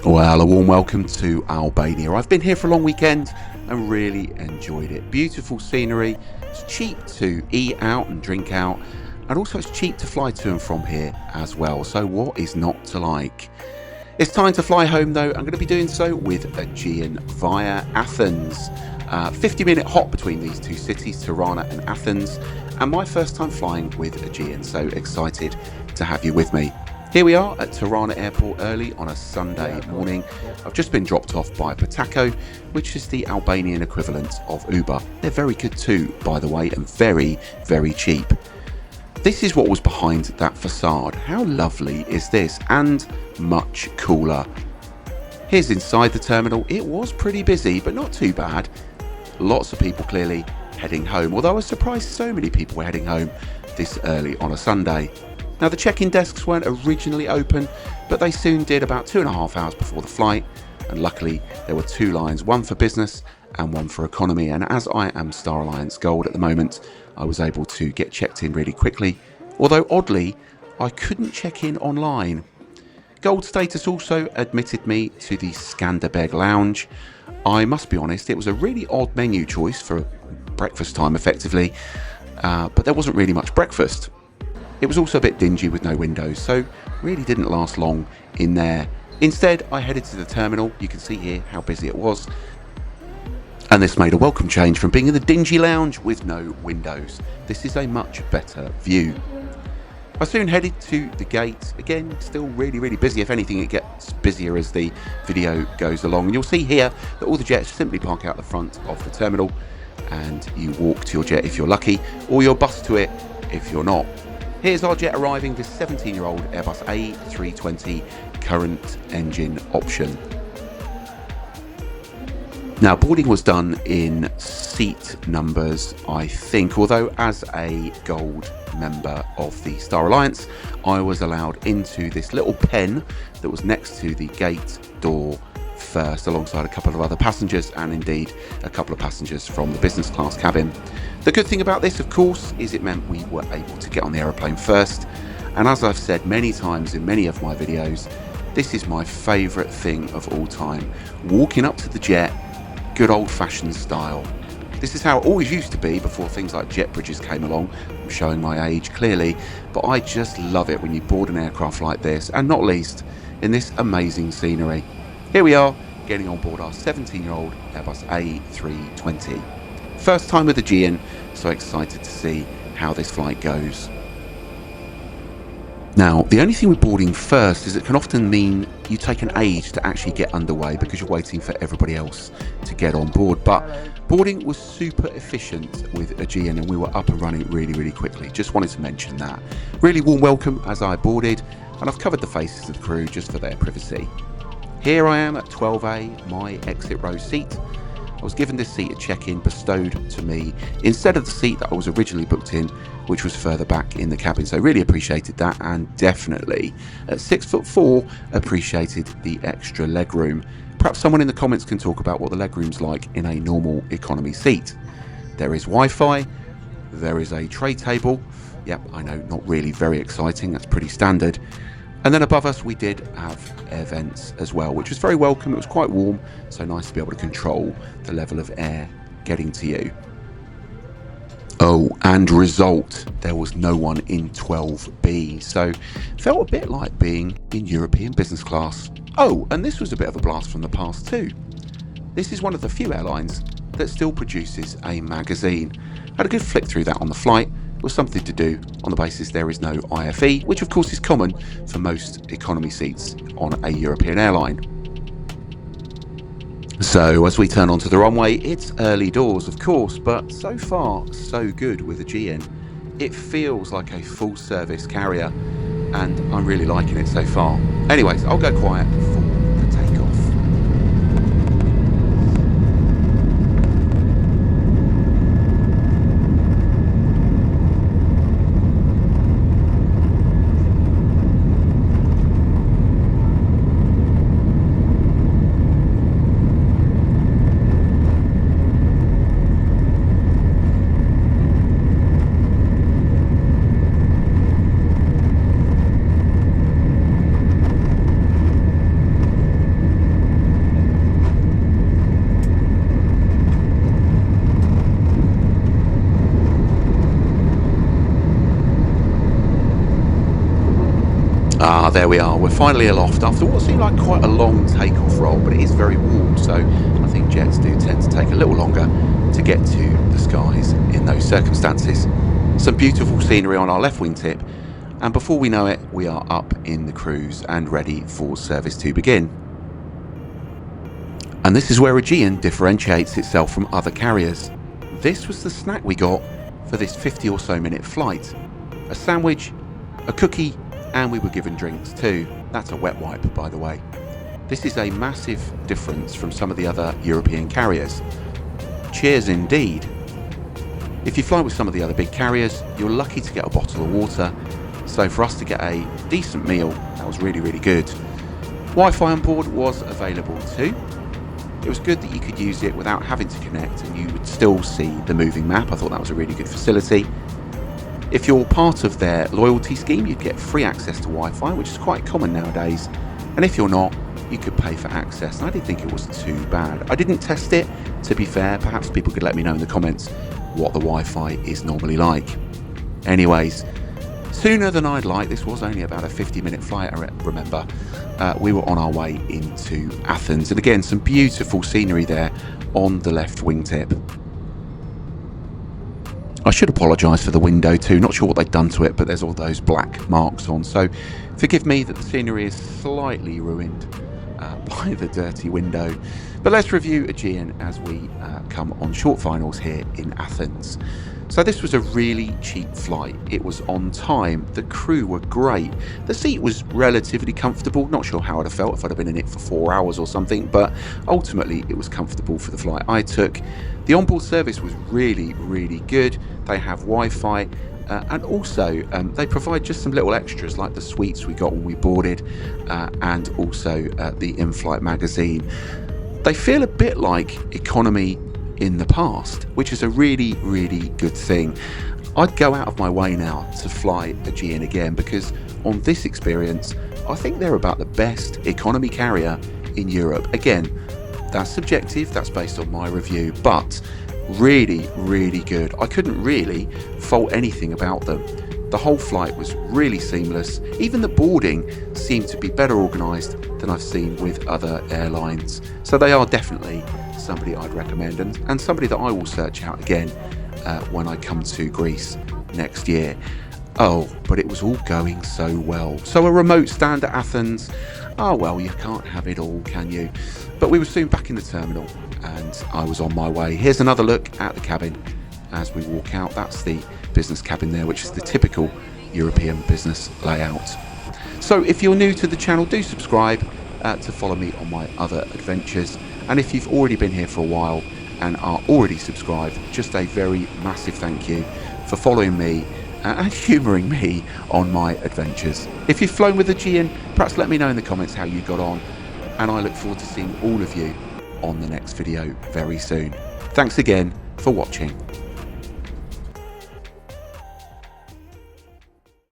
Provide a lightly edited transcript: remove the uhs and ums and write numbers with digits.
Well, a warm welcome to Albania. I've been here for a long weekend and really enjoyed it. Beautiful scenery, it's cheap to eat out and drink out, and also it's cheap to fly to and from here as well. So what is not to like? It's time to fly home though. I'm going to be doing so with Aegean via Athens. 50-minute hop between these two cities, Tirana and Athens, and my first time flying with Aegean, so excited to have you with me. Here we are at Tirana Airport early on a Sunday morning. I've just been dropped off by Patako, which is the Albanian equivalent of Uber. They're very good too, by the way, and very, very cheap. This is what was behind that facade. How lovely is this? And much cooler. Here's inside the terminal. It was pretty busy, but not too bad. Lots of people clearly heading home, although I was surprised so many people were heading home this early on a Sunday. Now, the check-in desks weren't originally open, but they soon did about 2.5 hours before the flight, and luckily there were two lines, one for business and one for economy, and as I am Star Alliance Gold at the moment, I was able to get checked in really quickly, although oddly I couldn't check in online. Gold status also admitted me to the Skanderbeg Lounge. I must be honest, it was a really odd menu choice for breakfast time effectively, but there wasn't really much breakfast. It was also a bit dingy with no windows, so really didn't last long in there. Instead, I headed to the terminal. You can see here how busy it was. And this made a welcome change from being in the dingy lounge with no windows. This is a much better view. I soon headed to the gate. Again, still really, really busy. If anything, it gets busier as the video goes along. And you'll see here that all the jets simply park out the front of the terminal and you walk to your jet if you're lucky, or you'll bus to it if you're not. Here's our jet arriving, this 17-year-old Airbus A320 current engine option. Now, boarding was done in seat numbers, I think, although as a gold member of the Star Alliance, I was allowed into this little pen that was next to the gate door first, alongside a couple of other passengers and indeed a couple of passengers from the business class cabin. The good thing about this, of course, is it meant we were able to get on the aeroplane first, and as I've said many times in many of my videos, this is my favourite thing of all time. Walking up to the jet, good old-fashioned style. This is how it always used to be before things like jet bridges came along. I'm showing my age clearly, but I just love it when you board an aircraft like this, and not least in this amazing scenery. Here we are, getting on board our 17-year-old Airbus A320. First time with Aegean, so excited to see how this flight goes. Now, the only thing with boarding first is it can often mean you take an age to actually get underway because you're waiting for everybody else to get on board. But boarding was super efficient with Aegean and we were up and running really, really quickly. Just wanted to mention that. Really warm welcome as I boarded, and I've covered the faces of the crew just for their privacy. Here I am at 12A, my exit row seat. I was given this seat at check-in, bestowed to me instead of the seat that I was originally booked in, which was further back in the cabin. So really appreciated that, and definitely at 6'4", appreciated the extra legroom. Perhaps someone in the comments can talk about what the legroom's like in a normal economy seat. There is Wi-Fi, there is a tray table. Yep, I know, not really very exciting, that's pretty standard. And then above us we did have air vents as well, which was very welcome. It was quite warm, so nice to be able to control the level of air getting to you. Oh, and result, there was no one in 12B, so felt a bit like being in European business class. Oh, and this was a bit of a blast from the past too. This is one of the few airlines that still produces a magazine. Had a good flick through that on the flight. It was something to do on the basis there is no IFE, which of course is common for most economy seats on a European airline. So as we turn onto the runway, it's early doors of course, but so far so good with Aegean. It feels like a full service carrier and I'm really liking it so far. Anyways, I'll go quiet for the takeoff. there we are, we're finally aloft after what seemed like quite a long takeoff roll, but it is very warm, so I think jets do tend to take a little longer to get to the skies in those circumstances. Some beautiful scenery on our left wingtip, and before we know it, we are up in the cruise and ready for service to begin. And this is where Aegean differentiates itself from other carriers. This was the snack we got for this 50 or so minute flight. A sandwich, a cookie, and we were given drinks too. That's a wet wipe, by the way. This is a massive difference from some of the other European carriers. Cheers indeed. If you fly with some of the other big carriers, you're lucky to get a bottle of water. So for us to get a decent meal, that was really, really good. Wi-Fi on board was available too. It was good that you could use it without having to connect and you would still see the moving map. I thought that was a really good facility. If you're part of their loyalty scheme, you'd get free access to Wi-Fi, which is quite common nowadays. And if you're not, you could pay for access. And I didn't think it was too bad. I didn't test it, to be fair. Perhaps people could let me know in the comments what the Wi-Fi is normally like. Anyways, sooner than I'd like, this was only about a 50-minute flight, I remember. We were on our way into Athens. And again, some beautiful scenery there on the left wingtip. I should apologise for the window too, not sure what they've done to it, but there's all those black marks on, so forgive me that the scenery is slightly ruined by the dirty window. But let's review Aegean as we come on short finals here in Athens. So this was a really cheap flight. It was on time, the crew were great, the seat was relatively comfortable. Not sure how I'd have felt if I'd have been in it for 4 hours or something, but ultimately it was comfortable for the flight I took. The onboard service was really, really good. They have Wi-Fi and also they provide just some little extras like the sweets we got when we boarded and also the in-flight magazine. They feel a bit like economy in the past, which is a really, really good thing. I'd go out of my way now to fly Aegean again because on this experience, I think they're about the best economy carrier in Europe. Again, that's subjective, that's based on my review, but really, really good. I couldn't really fault anything about them. The whole flight was really seamless. Even the boarding seemed to be better organised than I've seen with other airlines. So they are definitely somebody I'd recommend and somebody that I will search out again when I come to Greece next year. Oh, but it was all going so well. So a remote stand at Athens. Oh well, you can't have it all, can you? But we were soon back in the terminal and I was on my way. Here's another look at the cabin as we walk out. That's the business cabin there, which is the typical European business layout. So if you're new to the channel, do subscribe to follow me on my other adventures. And if you've already been here for a while and are already subscribed, just a very massive thank you for following me and humouring me on my adventures. If you've flown with Aegean, perhaps let me know in the comments how you got on, and I look forward to seeing all of you on the next video very soon. Thanks again for watching.